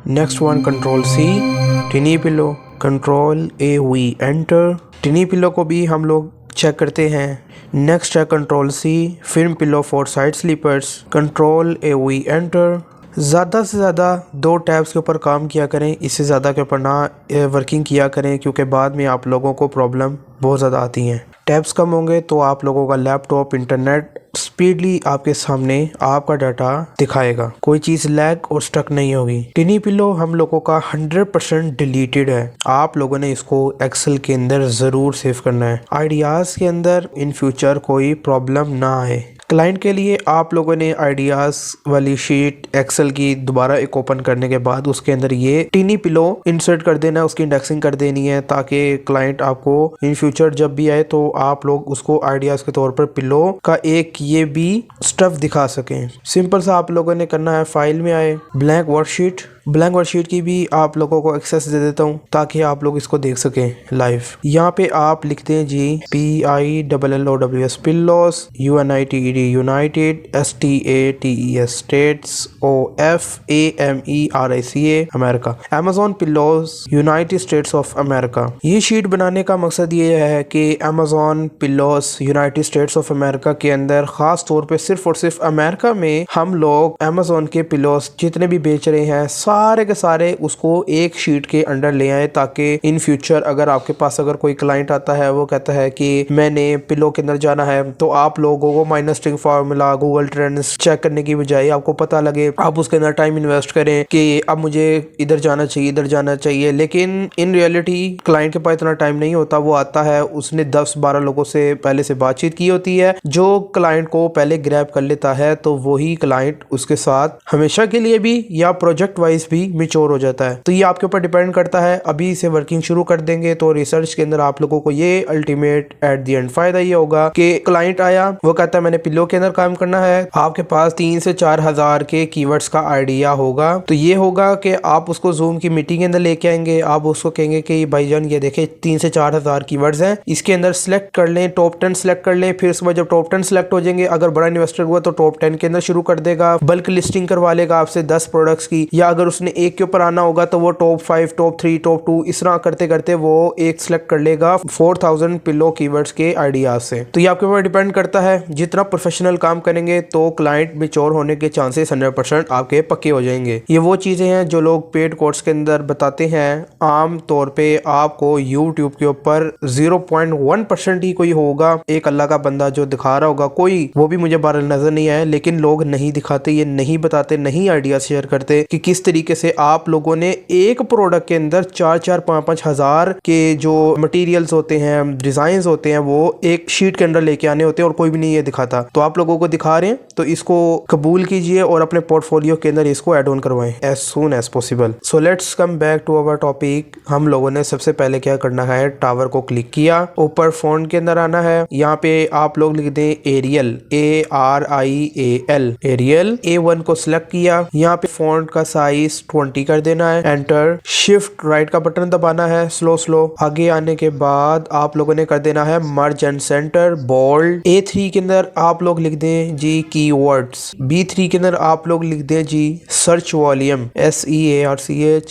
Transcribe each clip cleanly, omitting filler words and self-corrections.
Next one, Control C, टिनी pillow, Control A we enter। टिनी pillow को भी हम लोग चेक करते हैं। नेक्स्ट है Control C, film pillow for side sleepers, Control A we enter। ज़्यादा से ज़्यादा 2 टैब्स के ऊपर काम किया करें, इससे ज़्यादा के ऊपर ना वर्किंग किया करें, क्योंकि बाद में आप लोगों को प्रॉब्लम बहुत ज़्यादा आती हैं। टैब्स कम होंगे तो आप लोगों का लैपटॉप इंटरनेट स्पीडली आपके सामने आपका डाटा दिखाएगा, कोई चीज़ लैग और स्टक नहीं होगी। टिनी पिलो हम लोगों का 100% डिलीटेड है। आप लोगों ने इसको एक्सेल के अंदर ज़रूर सेव करना है, आइडियाज़ के अंदर इन फ्यूचर कोई प्रॉब्लम ना आए। क्लाइंट के लिए आप लोगों ने आइडियाज़ वाली शीट एक्सेल की दोबारा एक ओपन करने के बाद उसके अंदर ये टिनी पिलो इंसर्ट कर देना है, उसकी इंडेक्सिंग कर देनी है, ताकि क्लाइंट आपको इन फ्यूचर जब भी आए तो आप लोग उसको आइडियाज़ के तौर पर पिलो का एक ये भी स्टफ दिखा सकें। सिंपल सा आप लोगों ने करना है, फाइल में आए, ब्लैंक वर्कशीट की भी आप लोगों को एक्सेस दे देता हूँ ताकि आप लोग इसको देख सकें लाइव। यहाँ पे आप लिखते हैं जी PILLOWS pillows, UNITED United, STATES states, OFAMERICA America, Amazon pillows United states of America. ये शीट बनाने का मकसद ये है कि Amazon pillows United states of America के अंदर खास तौर पे सिर्फ और सिर्फ अमेरिका में हम लोग अमेज़न के पिल्लोस जितने भी बेच रहे हैं सारे के सारे उसको एक शीट के अंडर ले आए, ताकि इन फ्यूचर अगर आपके पास अगर कोई क्लाइंट आता है वो कहता है कि मैंने पिलो के अंदर जाना है, तो आप लोगों को minus string formula Google trends check करने की बजाय आपको पता लगे, आप उसके अंदर टाइम इन्वेस्ट करें कि अब मुझे इधर जाना चाहिए। लेकिन इन रियलिटी क्लाइंट के पास इतना टाइम नहीं होता। वो आता है, उसने 10-12 लोगों से पहले से बातचीत की होती है, जो क्लाइंट को पहले ग्रैब कर लेता है तो वही क्लाइंट उसके साथ हमेशा के लिए भी या प्रोजेक्ट वाइज भी मैच्योर हो जाता है। तो ये आपके ऊपर डिपेंड करता है। अभी से वर्किंग शुरू कर देंगे तो रिसर्च के अंदर आप लोगों को ये अल्टीमेट एट द एंड फायदा ये होगा कि क्लाइंट आया, वो कहता है मैंने पिलो के अंदर काम करना है, आपके पास 3 से 4 हजार के कीवर्ड्स का आइडिया होगा। तो ये होगा कि आप उसको जूम की मीटिंग के अंदर लेके आएंगे, आप उसको कहेंगे कि भाईजान ये देखे 3 से 4 हजार कीवर्ड्स हैं, इसके अंदर सिलेक्ट कर लें, टॉप 10 सिलेक्ट कर लें। फिर उसके बाद जब टॉप 10 सिलेक्ट हो जाएंगे, अगर बड़ा इन्वेस्टर हुआ तो टॉप 10 के अंदर शुरू कर देगा, बल्क लिस्टिंग करवा लेगा आपसे 10 प्रोडक्ट्स की, या अगर उसने एक के ऊपर आना होगा तो वो टॉप 5, टॉप 3, टॉप 2 इस तरह करते करते वो एक सिलेक्ट कर लेगा 4000 पिलो कीवर्ड्स के आइडियाज से। तो ये आपके ऊपर डिपेंड करता है, जितना प्रोफेशनल काम करेंगे तो क्लाइंट मैच्योर होने के चांसेस 100% आपके पक्के हो जाएंगे। ये वो चीजें हैं जो लोग पेड कोर्स के अंदर बताते हैं। आम तौर पे आपको यूट्यूब के ऊपर 0.1% ही कोई होगा, एक अल्लाह का बंदा जो दिखा रहा होगा, कोई वो भी मुझे बाहर नजर नहीं आया, लेकिन लोग नहीं दिखाते, ये नहीं बताते, नहीं आइडिया शेयर करते कि किस तरीके से आप लोगों ने एक प्रोडक्ट के अंदर 4-4, 5-5 हजार के जो मटेरियल्स होते हैं, डिजाइन होते हैं, वो एक शीट के अंदर लेके आने होते हैं और कोई भी नहीं ये दिखाता। तो आप लोगों को दिखा रहे हैं तो इसको कबूल कीजिए और अपने पोर्टफोलियो के अंदर इसको ऐड ऑन करवाएं as soon as possible. So let's come back to our topic. हम लोगों ने सबसे पहले क्या करना है, टावर को क्लिक किया, ऊपर फॉन्ट के अंदर आना है, यहाँ पे आप लोग लिख दें एरियल, ARIAL, एरियल। A1 को सिलेक्ट किया, यहाँ पे फॉन्ट का साइज 20 कर देना है, एंटर। शिफ्ट राइट का बटन दबाना है स्लो। आगे आने के बाद आप लोगों ने कर देना है मर्ज एंड सेंटर, बोल्ड। A3 के अंदर आप लोग लिख दें जी कीवर्ड्स, B3 के अंदर आप लोग लिख दें जी search volume, SEARCHVOLUME,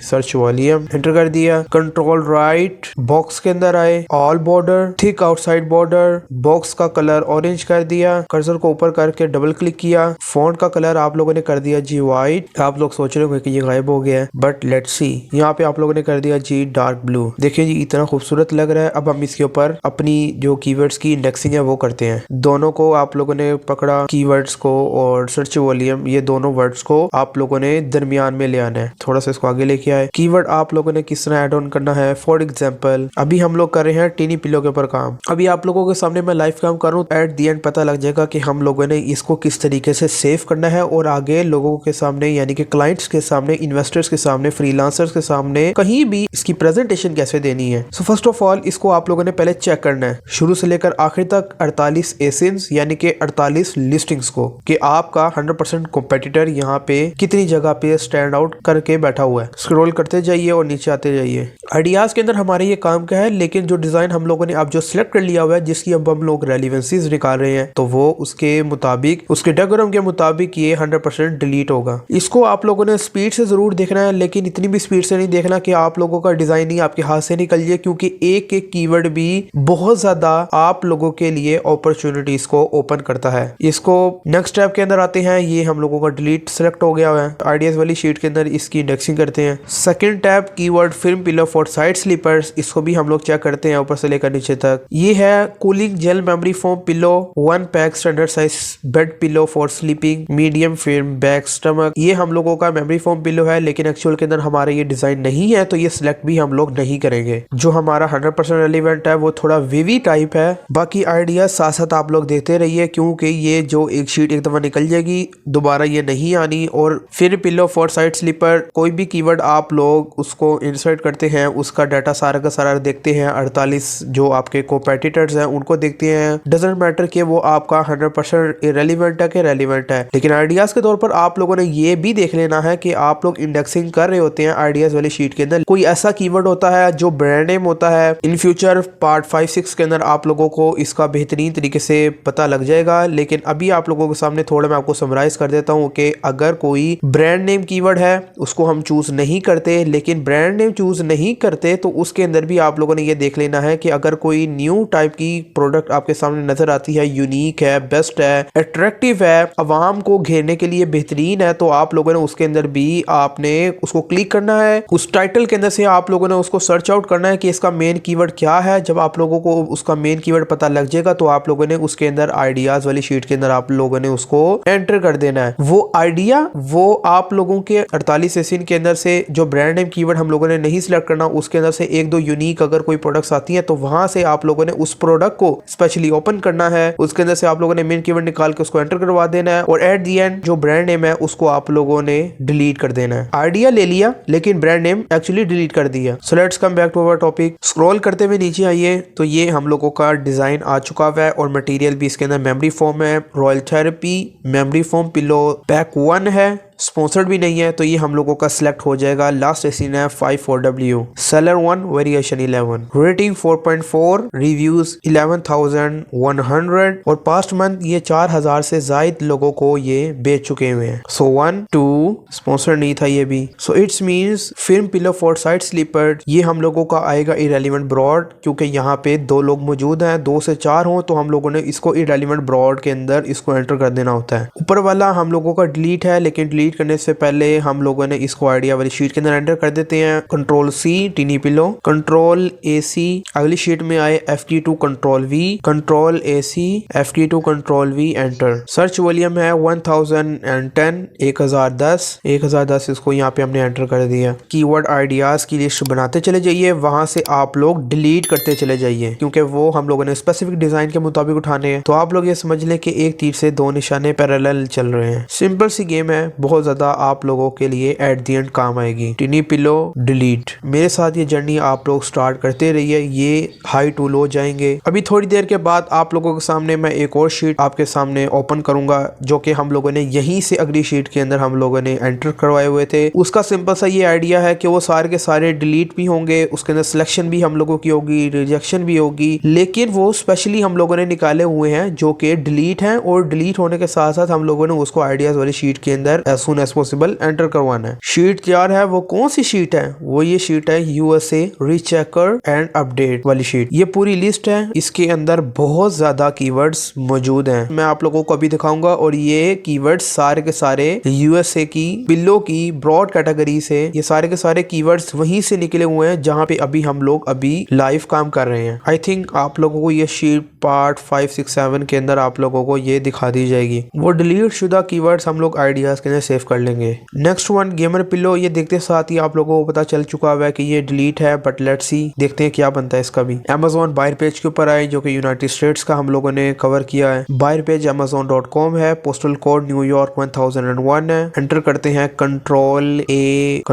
search volume, enter कर दिया। कंट्रोल राइट, बॉक्स के अंदर आए, all border, thick outside border, box का कलर ऑरेंज कर दिया, कर्सर को ऊपर करके डबल क्लिक किया, फॉन्ट का कलर आप लोगों ने कर दिया जी व्हाइट। आप लोग सोच रहे होंगे कि ये गायब हो गया है, बट लेट्स सी, यहाँ पे आप लोगों ने कर दिया जी डार्क ब्लू। देखिए जी इतना खूबसूरत लग रहा है। अब हम इसके ऊपर अपनी जो कीवर्ड्स की इंडेक्सिंग है वो करते हैं। दोनों को आप लोगों ने पकड़ा, कीवर्ड्स को और सर्च वॉल्यूम, ये दोनों वर्ड्स को आप लोगों ने दरमियान में ले आना है, थोड़ा सा इसको आगे लेके आए। कीवर्ड आप लोगों ने किस तरह ऐड ऑन करना है, फॉर एग्जाम्पल अभी हम लोग कर रहे हैं टिनी पिलो के ऊपर काम। अभी आप लोगों के सामने मैं लाइव काम करूँ, एट दी एंड पता लग जाएगा कि हम लोगों ने इसको किस तरीके से सेव करना है और आगे लोगों के सामने यानी कि क्लाइंट्स के सामने, इन्वेस्टर्स के सामने, फ्रीलांसर्स के सामने कहीं भी इसकी प्रेजेंटेशन कैसे देनी है। सो फर्स्ट ऑफ ऑल इसको आप लोगों ने पहले चेक करना है शुरू से लेकर आखिर तक 48 एसिन्स यानी कि 48 लिस्टिंग्स को, कि आपका 100% कॉम्पिटिटर यहाँ पे कितनी जगह पे स्टैंड आउट करके बैठा हुआ है। स्क्रॉल करते जाइए और नीचे आते जाइए। आइडियाज के अंदर हमारे ये काम क्या है, लेकिन जो डिजाइन हम लोगों ने अब जो सिलेक्ट कर लिया हुआ है जिसकी अब हम लोग रेलिवेंसीज निकाल रहे हैं, तो वो उसके मुताबिक, उसके डायग्राम के मुताबिक ये 100% डिलीट होगा। इसको आप लोगों ने स्पीड से जरूर देखना है, लेकिन इतनी भी स्पीड से नहीं देखना कि आप लोगों का डिजाइन ही आपके हाथ से निकल जाए, क्योंकि एक एक कीवर्ड भी बहुत ज्यादा आप लोगों के लिए अपॉर्चुनिटीज को ओपन करता है। इसको नेक्स्ट स्टेप के अंदर आते हैं। ये हम लोगों का डिलीट सेलेक्ट हो गया है। आइडियाज वाली शीट के अंदर इसकी इंडेक्सिंग करते हैं। Second tab keyword film pillow for side sleepers, इसको भी हम लोग चेक करते हैं ऊपर से लेकर नीचे तक। ये है cooling gel memory foam pillow 1 pack standard size bed pillow for sleeping medium film back stomach. ये हम लोगों का मेमोरी फोम पिलो है, लेकिन एक्चुअल के अंदर हमारा ये डिजाइन नहीं है, तो ये सिलेक्ट भी हम लोग नहीं करेंगे। जो हमारा 100% रेलिवेंट है वो थोड़ा वेवी टाइप है। बाकी आइडिया साथ साथ आप लोग देखते रहिए, क्योंकि ये जो एक शीट एक दफा निकल जाएगी, दोबारा ये नहीं आनी। और फिर पिलो फॉर साइड स्लीपर, कोई भी कीवर्ड आप लोग उसको इंसर्ट करते हैं, उसका डाटा सारा का सारा देखते हैं। 48 जो आपके कॉम्पिटिटर्स हैं उनको देखते हैं। डजंट मैटर कि वो आपका 100% इरेलीवेंट है कि रेलिवेंट है, लेकिन आइडियाज के तौर पर आप लोगों ने ये भी देख लेना है कि आप लोग इंडेक्सिंग कर रहे होते हैं आइडियाज वाली शीट के अंदर। कोई ऐसा कीवर्ड होता है जो ब्रांड नेम होता है, इन फ्यूचर पार्ट 5-6 के अंदर आप लोगों को इसका बेहतरीन तरीके से पता लग जाएगा। लेकिन अभी आप लोगों के सामने थोड़ा मैं आपको समराइज कर देता हूँ कि अगर कोई ब्रांड नेम कीवर्ड है उसको हम चूज नहीं करते, लेकिन ब्रांड नेम चूज नहीं करते तो उसके अंदर भी आप लोगों ने ये देख लेना है कि अगर कोई न्यू टाइप की प्रोडक्ट आपके सामने नजर आती है, यूनिक है, बेस्ट है, अट्रैक्टिव है, अवाम को घेरने के लिए बेहतरीन है, तो आप लोगों ने उसके अंदर भी आपने उसको क्लिक करना है। उस टाइटल के अंदर से आप लोगों ने उसको सर्च आउट करना है कि इसका मेन कीवर्ड क्या है। जब आप लोगों को उसका मेन कीवर्ड पता लग जाएगा तो आप लोगों ने उसके अंदर आइडियाज वाली शीट के अंदर आप लोगों ने उसको एंटर कर देना है। वो आइडिया वो आप लोगों के 48 सेशन के अंदर से जो ब्रांड नेम कीवर्ड हम लोगों ने नहीं सिलेक्ट करना, उसके अंदर से एक दो यूनिक अगर कोई प्रोडक्ट्स आती हैं तो वहां से आप लोगों ने उस प्रोडक्ट को स्पेशली ओपन करना है। उसके अंदर से आप लोगों ने मेन कीवर्ड निकाल के उसको एंटर करवा देना है, और एट दी एंड जो ब्रांड नेम है उसको आप लोगों ने डिलीट कर देना है। आइडिया ले लिया लेकिन ब्रांड नेम एक्चुअली डिलीट कर दिया। So let's come back to our topic. Scroll करते हुए नीचे आइए तो ये हम लोगों का डिजाइन आ चुका हुआ है, और मटेरियल भी इसके अंदर मेमोरी फोम है, royal therapy memory foam pillow pack 1 है, स्पॉन्सर्ड भी नहीं है, तो ये हम लोगों का सिलेक्ट हो जाएगा। लास्ट एसिन है 54W, seller 1, variation 11, rating 4.4, reviews 11,100, और पास्ट मंथ ये 4,000 से ज्यादा लोगों को ये बेच चुके हुए हैं। सो 1, 2 स्पॉन्सर्ड नहीं था ये भी। So it's means film pillow for side sleeper ये हम लोगों का आएगा इरेलीवेंट ब्रॉड, क्योंकि यहाँ पे 2 लोग मौजूद हैं, 2 से 4 हो तो हम लोगों ने इसको इरेलीवेंट ब्रॉड के अंदर इसको एंटर कर देना होता है। ऊपर वाला हम लोगों का डिलीट है, लेकिन डिलीट करने से पहले हम लोगों ने इसको आइडिया वाली शीट के अंदर एंटर कर देते हैं। Ctrl+C टीनी पिलो, Ctrl+AC, अगली शीट में आए FT2 Ctrl+V, Ctrl+AC, FT2 Ctrl+V, enter. Search volume है 1010, 1010 इसको यहाँ पे हमने एंटर कर दिया। कीवर्ड आइडियाज की लिस्ट बनाते चले जाइए, वहां से आप लोग डिलीट करते चले जाइए, क्योंकि वो हम लोगों ने स्पेसिफिक डिजाइन के मुताबिक उठाने हैं। तो आप लोग ये समझ लें कि एक तीर से 2 निशाने पैरेलल चल रहे हैं। सिंपल सी गेम है, बहुत ज्यादा आप लोगों के लिए एट द एंड काम आएगी। टिनी पिलो डिलीट। मेरे साथ ये जर्नी आप लोग स्टार्ट करते रहिए, ये हाई टू लो जाएंगे। अभी थोड़ी देर के बाद आप लोगों के सामने मैं एक और शीट आपके सामने ओपन करूंगा, जो कि हम लोगों ने यहीं से अगली शीट के अंदर हम लोगों ने एंटर करवाए हुए थे। उसका सिंपल सा ये आइडिया है कि वो सारे के सारे डिलीट भी होंगे, उसके अंदर सिलेक्शन भी हम लोगों की होगी, रिजेक्शन भी होगी, लेकिन वो स्पेशली हम लोगों ने निकाले हुए हैं जो कि डिलीट हैं, और डिलीट होने के साथ साथ हम लोगों ने उसको आइडियाज वाली शीट के अंदर as soon as possible enter करवाना है। शीट तैयार है। वो कौन सी शीट है? वो ये शीट है USA रीचेकर एंड अपडेट वाली शीट। ये पूरी लिस्ट है, इसके अंदर बहुत ज्यादा कीवर्ड्स मौजूद हैं, मैं आप लोगों को अभी दिखाऊंगा। और ये कीवर्ड्स सारे के सारे USA की पिल्लो की ब्रॉड कैटेगरी से ये सारे के सारे कीवर्ड्स वहीं से निकले हुए हैं जहां पे अभी हम लोग अभी लाइव काम कर रहे हैं। आई थिंक आप लोगों को ये शीट पार्ट 5, 6, 7 के अंदर आप लोगों को ये दिखा दी जाएगी। वो डिलीट शुदा कीवर्ड्स हम लोग आइडियाज के अंदर सेव कर लेंगे। नेक्स्ट वन गेमर पिलो, ये देखते साथ ही आप लोगों को पता चल चुका है कि ये डिलीट है, बट लेट्स सी देखते हैं क्या बनता है इसका भी। Amazon बायर पेज के ऊपर आए, जो कि यूनाइटेड स्टेट्स का हम लोगों ने कवर किया है। बायर पेज amazon.com है, पोस्टल कोड न्यूयॉर्क 1001 है। एंटर करते हैं Ctrl+A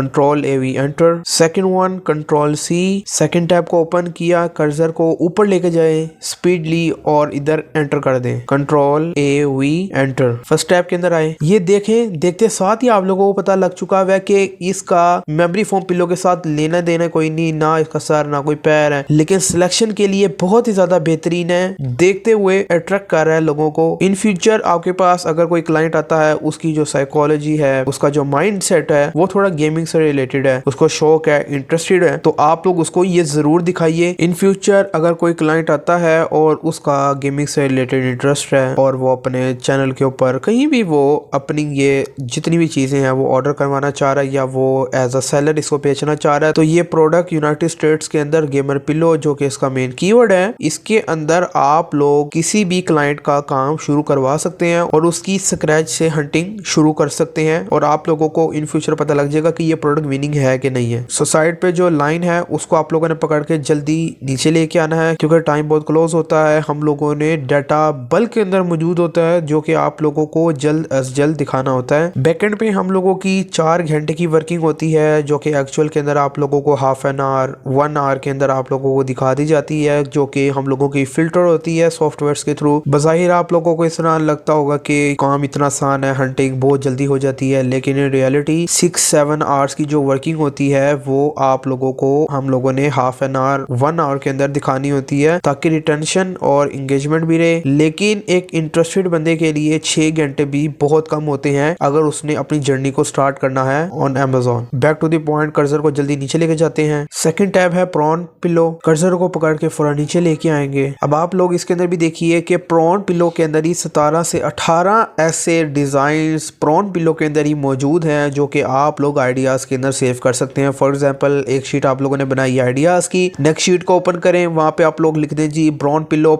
enter. Second one Ctrl+C, second tab को ओपन किया, कर्सर को ऊपर लेके जाए स्पीडली और इधर एंटर कर दें Ctrl+A एंटर। फर्स्ट टैब के अंदर आए, ये देखें, देखते इसके साथ ही आप लोगों को पता लग चुका है कि इसका मेमोरी फोम पिलो के साथ लेना देना कोई नहीं, ना इसका सर ना कोई पैर है, लेकिन सिलेक्शन के लिए बहुत ही ज्यादा बेहतरीन है, देखते हुए अट्रैक्ट कर रहा है लोगों को। इन फ्यूचर आपके पास अगर कोई क्लाइंट आता है, उसकी जो साइकोलॉजी है, उसका जो माइंड सेट है वो थोड़ा गेमिंग से रिलेटेड है, उसको शौक है, इंटरेस्टेड है, तो आप लोग उसको ये जरूर दिखाइए। इन फ्यूचर अगर कोई क्लाइंट आता है और उसका गेमिंग से रिलेटेड इंटरेस्ट है और वो अपने चैनल के ऊपर कहीं भी वो अपनी ये जितनी भी चीजें हैं वो ऑर्डर करवाना चाह रहा है या वो एज अ सेलर इसको बेचना चाह रहा है, तो ये प्रोडक्ट यूनाइटेड स्टेट्स के अंदर गेमर पिलो जो कि इसका मेन कीवर्ड है, इसके अंदर आप लोग किसी भी क्लाइंट का काम शुरू करवा सकते हैं और उसकी स्क्रैच से हंटिंग शुरू कर सकते हैं और आप लोगों को इन फ्यूचर पता लग जाएगा कि ये प्रोडक्ट विनिंग है कि नहीं है। सो साइड पे जो लाइन है उसको आप लोगों ने पकड़ के जल्दी नीचे लेके आना है क्योंकि टाइम बहुत क्लोज होता है। हम लोगों ने डाटा बल्क के अंदर मौजूद होता है जो कि आप लोगों को जल्द अज जल्द दिखाना होता है। बैकएंड पे हम लोगों की 4 घंटे की वर्किंग होती है जो कि एक्चुअल के अंदर आप लोगों को हाफ एन आवर 1 आवर के अंदर आप लोगों को दिखा दी जाती है, जो कि हम लोगों की फिल्टर होती है सॉफ्टवेयर के थ्रू। बज़ाहिर आप लोगों को इस तरह लगता होगा कि काम इतना आसान है, हंटिंग बहुत जल्दी हो जाती है, लेकिन इन रियलिटी 6-7 आवर्स की जो वर्किंग होती है वो आप लोगों को हम लोगों ने हाफ एन आवर 1 आवर के अंदर दिखानी होती है ताकि रिटेंशन और इंगेजमेंट भी रहे। लेकिन एक इंटरेस्टेड बंदे के लिए 6 घंटे भी बहुत कम होते हैं अगर उसने अपनी जर्नी को स्टार्ट करना है on Amazon। Back to the point, cursor को जल्दी नीचे लेके जाते हैं। सेकंड टैब है प्रॉन पिलो, कर्सर को पकड़ के फौरन नीचे लेके आएंगे। अब आप लोग इसके अंदर भी देखिए कि प्रॉन पिलो के अंदर ही 17 से 18 ऐसे डिजाइन प्रॉन पिलो के अंदर ही मौजूद हैं जो कि आप लोग आइडियाज के अंदर सेव कर सकते हैं। फॉर एग्जांपल एक शीट आप लोगों ने बनाई आइडियाज की, नेक्स्ट शीट को ओपन करें, वहां पे आप लोग लिख दें जी प्रॉन पिलो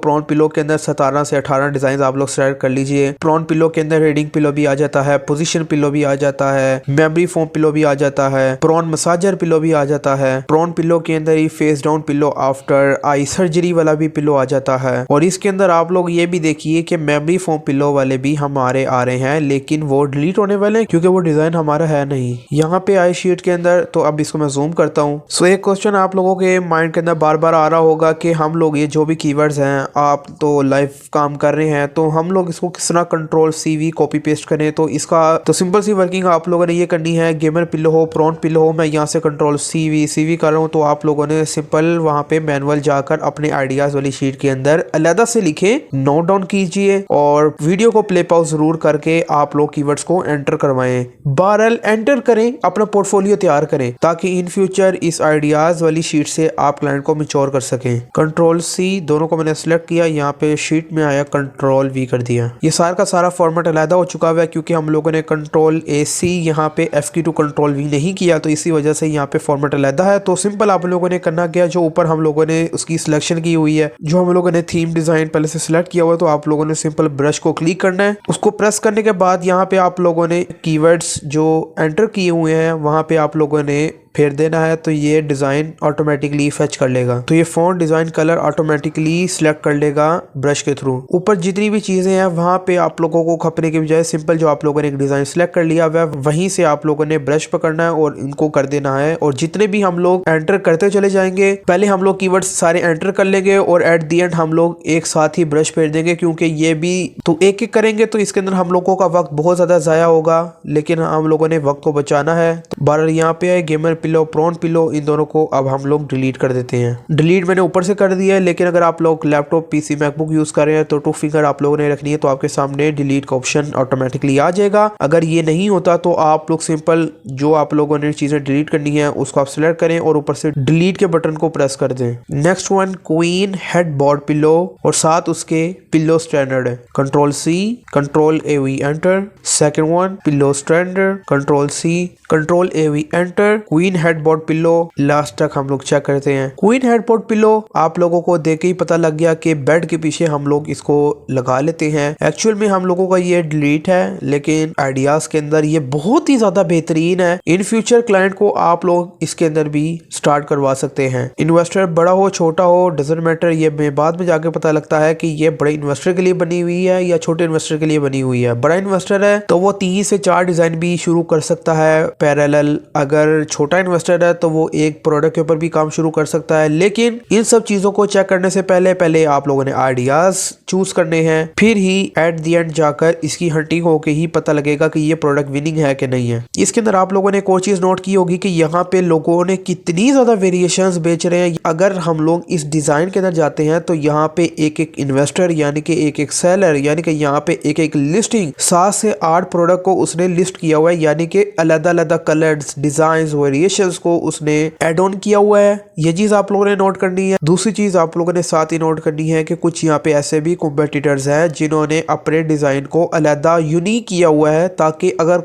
के अंदर 17 से 18 डिजाइन आप लोग सेलेक्ट कर लीजिए। प्रॉन पिलो के अंदर रीडिंग पिलो भी आ जाता है, पोजीशन पिलो भी आ जाता है, मेमोरी फोम पिलो भी आ जाता है, प्रॉन मसाजर पिलो भी आ जाता है। प्रॉन पिलो के अंदर ही face down pillow after eye surgery वाला भी पिलो आ जाता है। और इसके अंदर आप लोग ये भी देखिए कि मेमोरी फोम पिलो वाले भी हमारे आ रहे हैं, लेकिन वो डिलीट होने वाले हैं क्योंकि वो डिजाइन हमारा है नहीं। यहाँ पे आई शीट के अंदर, तो अब इसको मैं जूम करता हूँ। सो एक क्वेश्चन आप लोगों के माइंड के अंदर बार बार आ रहा होगा कि हम लोग ये जो भी कीवर्ड्स हैं, आप तो लाइव काम कर रहे हैं, तो हम लोग इसको किस तरह कंट्रोल CV कॉपी पेस्ट करें। तो इसका तो सिंपल सी वर्किंग आप लोगों ने ये करनी है, गेमर पिलो हो, प्रॉन पिलो हो, मैं यहाँ से कंट्रोल CV कर रहा हूँ, तो आप लोगों ने सिंपल वहाँ पे मैनुअल जाकर अपने आइडियाज वाली शीट के अंदर अलग से लिखे, नोट डाउन कीजिए और वीडियो को प्ले पॉज जरूर करके आप लोग कीवर्ड्स को एंटर करवाएं। बहरहाल एंटर करें, अपना पोर्टफोलियो तैयार करें ताकि इन फ्यूचर इस आइडियाज वाली शीट से आप क्लाइंट को मैच्योर कर सकें। कंट्रोल C दोनों को मैंने सेलेक्ट किया, यहाँ पे शीट में आया, कंट्रोल V कर दिया। ये सारा का सारा फॉर्मेट अलग हो चुका है क्योंकि हम लोगों ने कंट्रोल AC यहाँ पे F की टू कंट्रोल V नहीं किया, तो इसी वजह से यहाँ पे फॉर्मेट अलग है। तो सिंपल आप लोगों ने करना क्या, जो ऊपर हम लोगों ने उसकी सिलेक्शन की हुई है, जो हम लोगों ने थीम डिजाइन पहले से सिलेक्ट किया हुआ है, तो आप लोगों ने सिंपल ब्रश को क्लिक करना है। उसको प्रेस करने के बाद यहाँ पे आप लोगों ने कीवर्ड्स जो एंटर किए हुए हैं वहां पे आप लोगों ने फेर देना है, तो ये डिजाइन ऑटोमेटिकली फेच कर लेगा। तो ये font design colour automatically select कर लेगा ब्रश के थ्रू। ऊपर जितनी भी चीजें हैं वहां पे आप लोगों को खपने के बजाय सिंपल जो आप लोगों ने एक डिजाइन सिलेक्ट कर लिया वह वहीं से आप लोगों ने ब्रश पकड़ना है और इनको कर देना है। और जितने भी हम लोग एंटर करते चले जाएंगे, पहले हम लोग कीवर्ड्स सारे एंटर कर लेंगे और एट दी एंड हम लोग एक साथ ही ब्रश फेर देंगे, क्योंकि ये भी तो एक एक करेंगे तो इसके अंदर हम लोगों का वक्त बहुत ज्यादा जाया होगा, लेकिन हम लोगों ने वक्त को बचाना है। तो बार यहाँ पे है गेमर पिलो, प्रॉन पिलो, इन दोनों को अब हम लोग डिलीट कर देते हैं। डिलीट मैंने ऊपर से कर दिया है, लेकिन अगर आप लोग लैपटॉप PC मैकबुक यूज कर रहे हैं तो 2 फिंगर आप लोगों ने रखनी है, तो आपके सामने डिलीट का ऑप्शन ऑटोमेटिकली आ जाएगा। अगर ये नहीं होता तो आप लोग सिंपल जो आप लोगों ने चीजें डिलीट करनी है उसको आप सिलेक्ट करें और ऊपर से डिलीट के बटन को प्रेस कर दें। Next one queen headboard pillow और साथ उसके पिलो स्टैंडर्ड है, control C control AV enter. Second one pillow standard, control C control AV enter. Queen headboard pillow last तक हम लोग चेक करते हैं। क्वीन हेडबोर्ड पिलो आप लोगों को देख के ही पता लग गया कि बेड के पीछे हम लोग इसको लगा लेते हैं। एक्चुअल में हम लोगों का ये डिलीट है, लेकिन आइडियाज के अंदर ये बहुत ही ज्यादा बेहतरीन है। इन फ्यूचर क्लाइंट को आप लोग इसके अंदर भी स्टार्ट करवा सकते हैं। इन्वेस्टर बड़ा हो छोटा हो डजंट मैटर, ये बाद में जाके पता लगता है कि ये बड़े इन्वेस्टर के लिए बनी हुई है या छोटे इन्वेस्टर के लिए बनी हुई है। बड़ा इन्वेस्टर है तो वो 3 से 4 डिजाइन भी शुरू कर सकता है पैरेलल। अगर छोटा छोटा इन्वेस्टर है तो वो एक प्रोडक्ट के ऊपर भी काम शुरू कर सकता है। लेकिन इन सब चीजों को चेक करने से पहले आप लोगों ने आइडियाज चूज करने हैं, फिर ही एट द एंड जाकर इसकी हंटिंग होके ही पता लगेगा कि ये प्रोडक्ट विनिंग है कि नहीं है। इसके अंदर आप लोगों ने एक और चीज नोट की होगी कि यहाँ पे लोगों ने कितनी ज्यादा वेरिएशंस बेच रहे हैं। अगर हम लोग इस डिजाइन के अंदर जाते हैं तो यहाँ पे एक एक इन्वेस्टर यानी कि एक एक सेलर यानी कि यहाँ पे एक एक लिस्टिंग 7 से 8 प्रोडक्ट को उसने लिस्ट किया हुआ है, यानी कि अलग-अलग कलर्स, डिजाइंस, वेरिएशंस को उसने ऐड ऑन किया हुआ है। ये चीज आप लोगों ने नोट करनी है। दूसरी चीज आप लोगों ने साथ ही नोट करनी है कि कुछ यहाँ पे ऐसे भी कॉम्पिटिटर्स हैं जिन्होंने अपने डिजाइन को अलग यूनिक किया हुआ है, ताकि अगर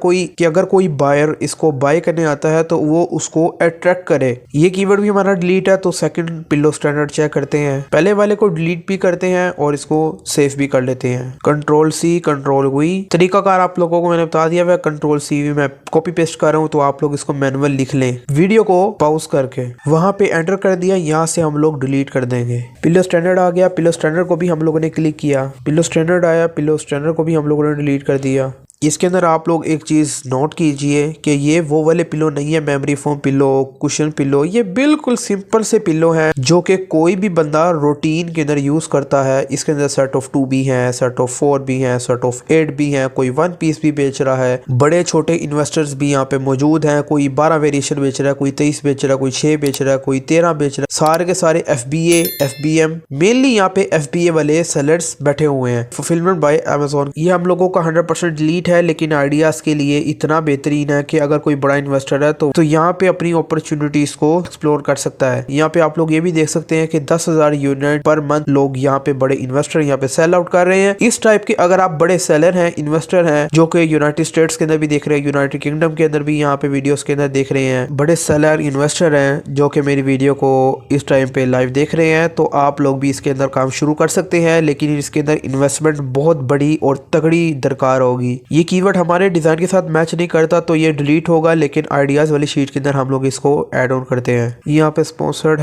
कोई बायर इसको बाय करने आता है तो वो उसको अट्रैक्ट करे। ये कीवर्ड भी हमारा डिलीट है, तो सेकंड पिलो स्टैंडर्ड चेक करते हैं। पहले वाले को डिलीट भी करते हैं और इसको सेव भी कर लेते हैं। कंट्रोल सी कंट्रोल वी तरीकाकार आप लोगों को मैंने बता दिया है। कंट्रोल सी भी मैं कॉपी पेस्ट कर रहा हूँ, तो आप लोग इसको मैनुअल लिख लें वीडियो को पॉज करके। वहां पे एंटर कर दिया, यहाँ से हम लोग डिलीट कर देंगे। पिलो स्टैंडर्ड आ गया, पिलो स्टैंडर्ड को भी हम लोगों ने क्लिक किया। पिलो स्टैंडर्ड आया, पिलो स्टैंडर्ड को भी हम लोगों ने डिलीट कर दिया। इसके अंदर आप लोग एक चीज नोट कीजिए कि ये वो वाले पिलो नहीं है, memory foam pillow, cushion pillow. ये बिल्कुल सिंपल से पिलो है जो कि कोई भी बंदा रूटीन के अंदर यूज करता है। इसके अंदर सेट ऑफ 2 भी है, सेट ऑफ 4 भी है, सेट ऑफ 8 भी है, कोई 1 पीस भी बेच रहा है। बड़े छोटे इन्वेस्टर्स भी यहाँ पे मौजूद हैं, कोई 12 वेरिएशन बेच रहा है, कोई 23 बेच रहा है, कोई 6 बेच रहा है, कोई 13 बेच रहा है। सारे के सारे FBA, FBM, मेनली यहाँ पे FBA वाले सेलर्स बैठे हुए हैं। फुलफिलमेंट बाय अमेज़न, ये हम लोगों का 100% डिलीट है, लेकिन आइडियाज के लिए इतना बेहतरीन है कि अगर कोई बड़ा इन्वेस्टर है तो यहाँ पे अपनी अपॉर्चुनिटीज को एक्सप्लोर कर सकता है। यहाँ पे आप लोग ये भी देख सकते हैं कि 10,000 यूनिट पर मंथ लोग यहाँ पे बड़े इन्वेस्टर यहाँ पे सेल आउट कर रहे हैं। इस टाइप के अगर आप बड़े सेलर हैं, इन्वेस्टर हैं, जो कि यूनाइटेड स्टेट्स के अंदर भी देख रहे हैं, यूनाइटेड किंगडम के अंदर भी यहाँ पे वीडियोस के अंदर देख रहे हैं, बड़े सेलर इन्वेस्टर हैं जो कि मेरी वीडियो को इस टाइम पे लाइव देख रहे हैं, तो आप लोग भी इसके अंदर काम शुरू कर सकते हैं। लेकिन इसके अंदर इन्वेस्टमेंट बहुत बड़ी और तगड़ी दरकार होगी। ये कीवर्ड हमारे डिजाइन के साथ मैच नहीं करता तो ये डिलीट होगा, लेकिन आइडियाज वाली शीट के अंदर हम लोग इसको ऐड ऑन करते हैं। यहाँ पे स्पॉन्सर्ड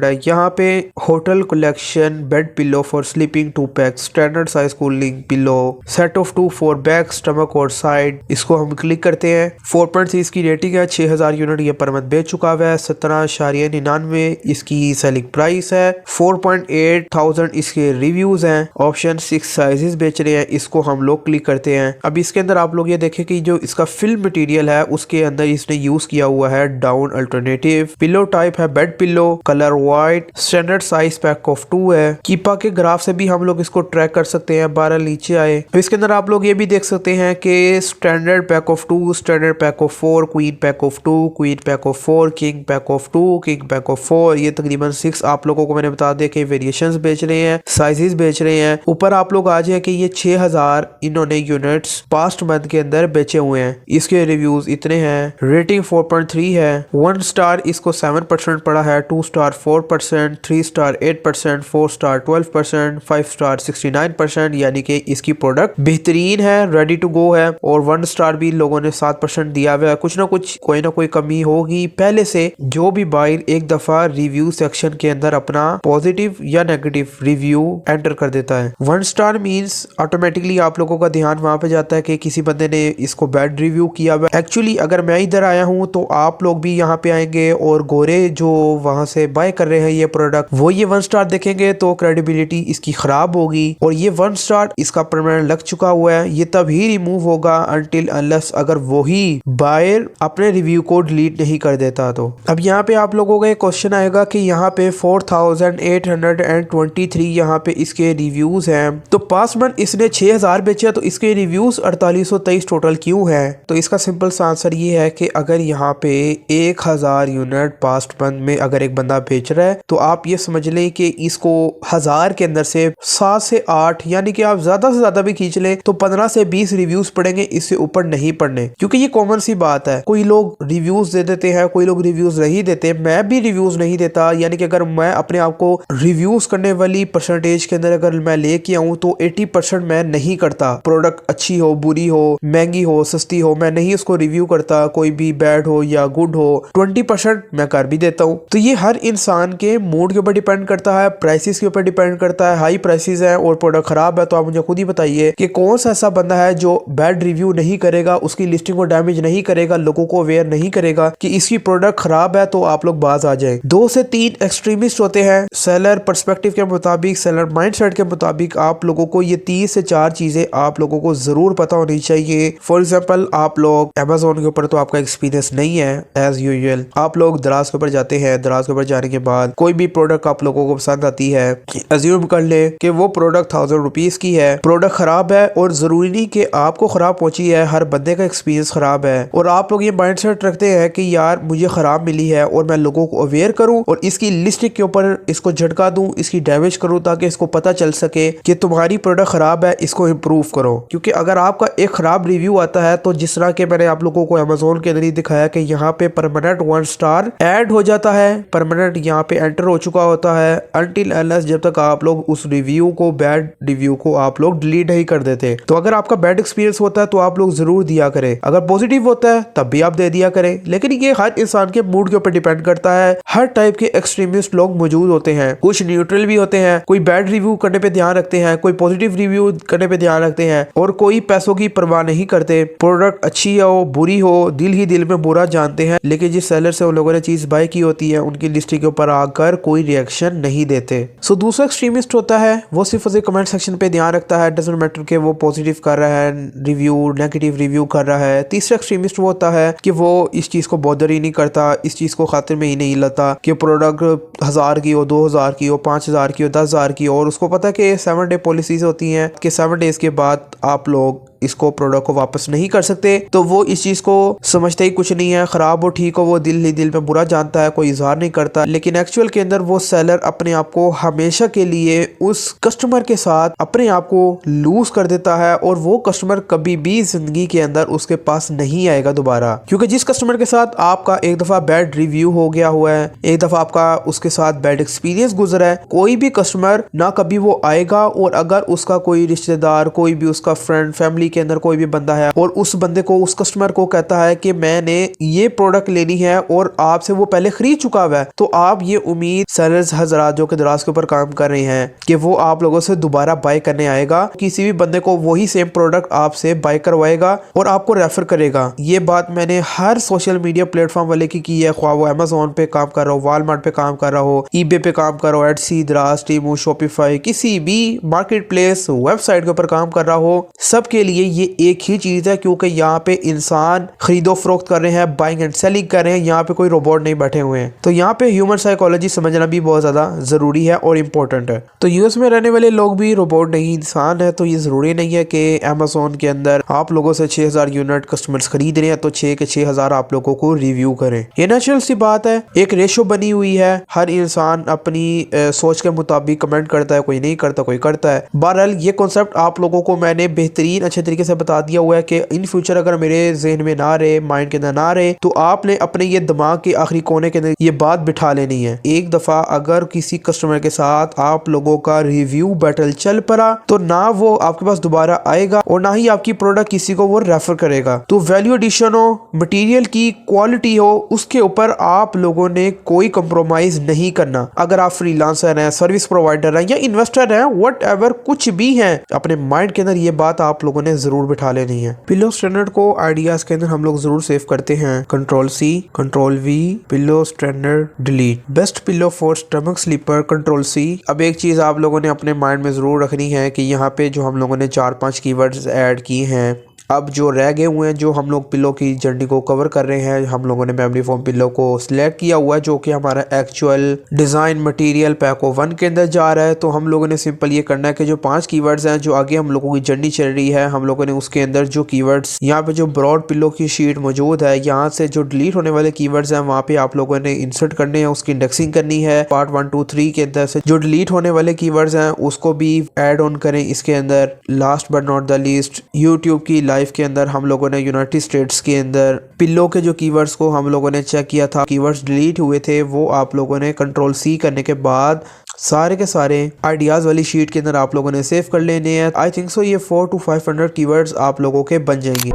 है। यहाँ पे hotel collection bed pillow for sleeping 2 PACS, standard size cooling pillow, set of 2 4 back, stomach और साइड। इसको हम क्लिक करते हैं। 4.3 इसकी रेटिंग है, 6,000 यूनिट ये पर मंथ बेच चुका हुआ है, 17.99 इसकी सेलिंग प्राइस है, 4.8 थाउजेंड इसके रिव्यूज हैं, ऑप्शन 6 साइजेस बेच रहे हैं। इसको हम लोग क्लिक करते हैं। अब इसके अंदर आप लोग ये देखें कि जो इसका फिल्म मटेरियल है उसके अंदर इसने यूज किया हुआ है डाउन अल्टरनेटिव। पिलो टाइप है bed pillow, colour white, standard size pack of 2 है। कीपा के ग्राफ से भी हम लोग इसको ट्रैक कर सकते हैं। 12 नीचे आए। तो इसके अंदर आप लोग ये भी देख सकते हैं कि standard pack of 2, standard pack of 4, queen pack of 2, queen pack of 4, king pack of 2, king pack of 4। ये तकरीबन 6 आप लोगों को मैंने बता दिया कि वेरिएशंस बेच रहे हैं, साइजेस बेच रहे हैं। ऊपर आप लोग आ जाए कि ये 6,000 इन्होंने यूनिट्स पास्ट मंथ के अंदर बेचे हुए हैं। इसके रिव्यूज इतने हैं, रेटिंग 4.3 है, 1 स्टार इसको 7% पड़ा है, 2 स्टार 4%, 3 स्टार 8%, 4 स्टार 12%, 5 स्टार 69%। यानी कि इसकी प्रोडक्ट बेहतरीन है, रेडी टू गो है। और 1 स्टार भी लोगों ने 7% दिया हुआ है। कुछ ना कुछ कोई ना कोई कमी होगी। पहले से जो भी बायर एक दफा रिव्यू सेक्शन के अंदर अपना पॉजिटिव या नेगेटिव रिव्यू एंटर कर देता है। 1 स्टार मीन्स ऑटोमेटिकली आप लोगों का ध्यान वहां पे जाता है कि किसी बंदे ने इसको बैड रिव्यू किया हुआ। एक्चुअली अगर मैं इधर आया हूं तो आप लोग भी यहाँ पे आएंगे और गोरे जो वहां से बाय कर रहे हैं ये प्रोडक्ट, वो ये 1 स्टार देखेंगे तो क्रेडिबिलिटी इसकी खराब होगी। और ये 1 स्टार इसका परमानेंट लग चुका हुआ है, ये तभी रिमूव होगा अनटिल अनलेस अगर वही बायर अपने रिव्यू को डिलीट नहीं कर देता। तो अब यहाँ पे आप लोगों का एक क्वेश्चन आएगा कि यहाँ पे 4,823 यहाँ पे इसके रिव्यूज हैं, तो पास्ट मंथ इसने 6,000 बेचा तो इसके रिव्यूज 4823 टोटल क्यों है? तो इसका सिंपल सा आंसर ये है कि अगर यहाँ पे 1,000 यूनिट पास्ट मंथ में अगर एक बंदा बेच रहा है तो आप ये समझ लें कि इसको 1000 के अंदर से 7 से 8 यानी कि आप ज्यादा से ज्यादा भी खींच ले तो 15 से 20 रिव्यूज पड़ेंगे, इससे ऊपर नहीं पड़ने। क्योंकि ये कॉमन सी बात है, कोई लोग रिव्यूज दे देते हैं, कोई लोग रिव्यूज नहीं देते। मैं भी रिव्यूज नहीं देता, यानी कि अगर मैं अपने आप को रिव्यूज करने वाली परसेंटेज के अंदर अगर मैं लेके आऊं तो 80% मैं नहीं करता। प्रोडक्ट अच्छी हो, बुरी हो, महंगी हो, सस्ती हो, मैं नहीं उसको रिव्यू करता, कोई भी बैड हो या गुड हो, 20% मैं कर भी देता हूँ। तो ये हर इंसान के मूड के ऊपर डिपेंड करता है, प्राइसेस के ऊपर डिपेंड करता है। हाई प्राइसेस है और प्रोडक्ट खराब है तो आप मुझे खुद ही बताइए कि कौन सा ऐसा बंदा है जो बैड रिव्यू नहीं करेगा, उसकी लिस्टिंग को डैमेज नहीं करेगा, लोगों को अवेयर नहीं करेगा कि इसकी प्रोडक्ट खराब है, तो आप लोग बाज आ जाए। 2 से 3 एक्सट्रीमिस्ट होते हैं। सेलर पर्सपेक्टिव के मुताबिक, सेलर माइंडसेट के मुताबिक आप लोगों को ये 3 से 4 चीजें आप लोगों को जरूर पता होनी चाहिए। फॉर एग्जाम्पल, आप लोग अमेजोन के ऊपर तो आपका एक्सपीरियंस नहीं है एज यूजुअल, आप लोग दराज के ऊपर जाते हैं, दराज के ऊपर जाने के बाद कोई भी प्रोडक्ट आप लोगों को पसंद आती है, अज्यूम कर ले कि वो प्रोडक्ट 1000 रुपीज की है, प्रोडक्ट खराब है और जरूरी नहीं कि आपको खराब पहुंची है, हर बंदे का एक्सपीरियंस खराब है और आप लोग ये माइंडसेट रखते हैं कि यार मुझे खराब मिली है और मैं लोगों को अवेयर करूं और इसकी लिस्टिंग के ऊपर इसको झटका दूं, इसकी डैमेज करूं ताकि इसको पता चल सके कि तुम्हारी प्रोडक्ट खराब है, इसको इम्प्रूव करो। क्योंकि अगर आपका एक खराब रिव्यू आता है तो जिस तरह के मैंने आप लोगों को अमेजोन के अंदर ही दिखाया कि यहाँ पे परमानेंट 1 स्टार ऐड हो जाता है, परमानेंट यहाँ पे एंटर हो चुका होता है, अनटिल अनलेस जब तक आप लोग उस रिव्यू को, बैड रिव्यू को आप लोग डिलीट नहीं कर देते। तो अगर आपका बैड एक्सपीरियंस होता है तो आप लोग जरूर दिया करें, अगर पॉजिटिव होता है तब भी आप दे दिया करें। लेकिन ये हर इंसान के मूड के ऊपर डिपेंड करता है। हर टाइप के एक्सट्रीमिस्ट लोग मौजूद होते हैं, कुछ न्यूट्रल भी होते हैं, कोई बैड रिव्यू करने पे ध्यान रखते हैं, कोई पॉजिटिव रिव्यू करने पे ध्यान रखते हैं और कोई पैसों की परवाह नहीं करते। प्रोडक्ट अच्छी हो बुरी हो, दिल ही दिल में बुरा जानते हैं, लेकिन जिस सेलर से उन लोगों ने चीज बाय की होती है उनकी लिस्टिंग के ऊपर आकर कोई रिएक्शन नहीं देते। सो दूसरा एक्सट्रीमिस्ट होता है, वो सिर्फ कमेंट सेक्शन पे ध्यान रखता है, डजंट मैटर कि वो पॉजिटिव कर रहा है रिव्यू, नेगेटिव रिव्यू कर रहा है। तीसरा एक्सट्रीमिस्ट वो होता है कि वो इस चीज को बॉदर ही नहीं करता, इस चीज को खातिर में ही नहीं लाता कि प्रोडक्ट 1000 की हो, 2000 की हो, 5000 की हो, 10,000 की हो और उसको पता कि 7 डे पॉलिसीज होती हैं कि 7 डेज के बाद आप लोग इसको प्रोडक्ट को वापस नहीं कर सकते। तो वो इस चीज को समझते ही कुछ नहीं है, खराब हो ठीक हो वो दिल ही दिल में बुरा जानता है, कोई इजहार नहीं करता। लेकिन एक्चुअल के अंदर वो सेलर अपने आप को हमेशा के लिए उस कस्टमर के साथ अपने आप को लूज कर देता है और वो कस्टमर कभी भी जिंदगी के अंदर उसके पास नहीं आएगा दोबारा। क्योंकि जिस कस्टमर के साथ आपका एक दफा बैड रिव्यू हो गया हुआ है, एक दफा आपका उसके साथ बैड एक्सपीरियंस गुजरा है, कोई भी कस्टमर ना कभी वो आएगा। और अगर उसका कोई रिश्तेदार, कोई भी उसका फ्रेंड, फैमिली के अंदर कोई भी बंदा है और उस बंदे को, उस कस्टमर को कहता है कि मैंने ये प्रोडक्ट लेनी है और आपसे वो पहले खरीद चुका हुआ है, तो आप ये उम्मीद सेलर्स हजरात जो कि दराज के ऊपर काम कर रहे हैं कि वो आप लोगों से दोबारा बाय करने आएगा, किसी भी बंदे को वही सेम प्रोडक्ट आपसे बाय करवाएगा और आपको रेफर करेगा। ये बात मैंने हर सोशल मीडिया प्लेटफॉर्म वाले की है, ख्वाह वो अमेजोन पे काम कर रहा हो, वॉलमार्ट पे काम कर रहा हो, ईबे पे काम कर रहा हो, एटसी, दराज, टीमू, शॉपिफाई, किसी भी मार्केट प्लेस वेबसाइट के ऊपर काम कर रहा हो, सबके लिए ये एक ही चीज है। क्योंकि यहाँ पे इंसान खरीदो फरोख्त कर रहे हैं, बाइंग एंड सेलिंग कर रहे हैं, यहाँ पे कोई रोबोट नहीं बैठे हुए हैं। तो यहाँ पे ह्यूमन साइकोलॉजी समझना भी बहुत ज्यादा जरूरी है और इम्पोर्टेंट है। तो यूएस में रहने वाले लोग भी रोबोट नहीं इंसान है, तो ये जरूरी नहीं है कि अमेजोन के अंदर आप लोगों से 6000 यूनिट कस्टमर्स खरीद रहे हैं तो 6 के 6000 आप लोगों को रिव्यू करें। ये नेचुरल सी बात है, एक रेशो बनी हुई है, हर इंसान अपनी सोच के मुताबिक कमेंट करता है, कोई नहीं करता, कोई करता है। बहरहाल ये कॉन्सेप्ट आप लोगों को मैंने बेहतरीन अच्छे तरीके से बता दिया हुआ है कि इन फ्यूचर अगर मेरे जहन में ना रहे, माइंड के अंदर ना रहे, तो आपने अपने ये दिमाग के आखिरी कोने के अंदर ये बात बिठा लेनी है। एक दफा अगर किसी कस्टमर के साथ आप लोगों का रिव्यू बैटल चल पड़ा तो ना वो आपके पास दोबारा आएगा और ना ही आपकी प्रोडक्ट किसी को वो रेफर करेगा। तो वैल्यू एडिशन हो, मटेरियल की क्वालिटी हो, उसके ऊपर आप लोगों ने कोई कंप्रोमाइज नहीं करना। अगर आप फ्रीलांसर हैं, सर्विस प्रोवाइडर हैं या इन्वेस्टर हैं, व्हाटएवर कुछ भी हैं, अपने माइंड के अंदर ये बात आप लोगों ने जरूर बिठा लेनी है। पिलो स्टैंडर्ड को आइडियाज के अंदर हम लोग जरूर सेव करते हैं। Control C, control V, pillow standard, delete. Best pillow for stomach sleeper, control C. अब एक चीज आप लोगों ने अपने माइंड में जरूर रखनी है कि यहाँ पे जो हम लोगों ने 4-5 कीवर्ड्स ऐड किए हैं, अब जो रह गए हुए हैं, जो हम लोग पिलो की जर्नी को कवर कर रहे हैं, हम लोगों ने मेमोरी फोम पिलो को सिलेक्ट किया हुआ है जो कि हमारा एक्चुअल डिजाइन मटेरियल पैको 1 के अंदर जा रहा है। तो हम लोगों ने सिंपल ये करना है कि जो 5 कीवर्ड्स हैं जो आगे हम लोगों की जर्नी चल रही है, हम लोगों ने उसके अंदर जो कीवर्ड्स, यहाँ पे जो ब्रॉड पिलो की शीट मौजूद है, यहाँ से जो डिलीट होने वाले कीवर्ड्स हैं वहाँ पे आप लोगों ने इंसर्ट करने हैं, उसकी इंडेक्सिंग करनी है। पार्ट 1, 2, 3 के अंदर से जो डिलीट होने वाले कीवर्ड्स हैं उसको भी एड ऑन करें इसके अंदर। Last but not the least, YouTube की लाइव के अंदर हम लोगों ने यूनाइटेड स्टेट्स के अंदर पिलो के जो कीवर्ड्स को हम लोगों ने चेक किया था, कीवर्ड्स डिलीट हुए थे, वो आप लोगों ने कंट्रोल-C करने के बाद सारे के सारे आइडियाज वाली शीट के अंदर आप लोगों ने सेव कर लेने हैं। आई थिंक सो ये 400 to 500 कीवर्ड्स आप लोगों के बन जाएंगे।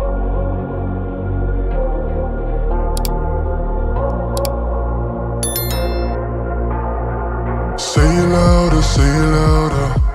Say it louder, say it louder.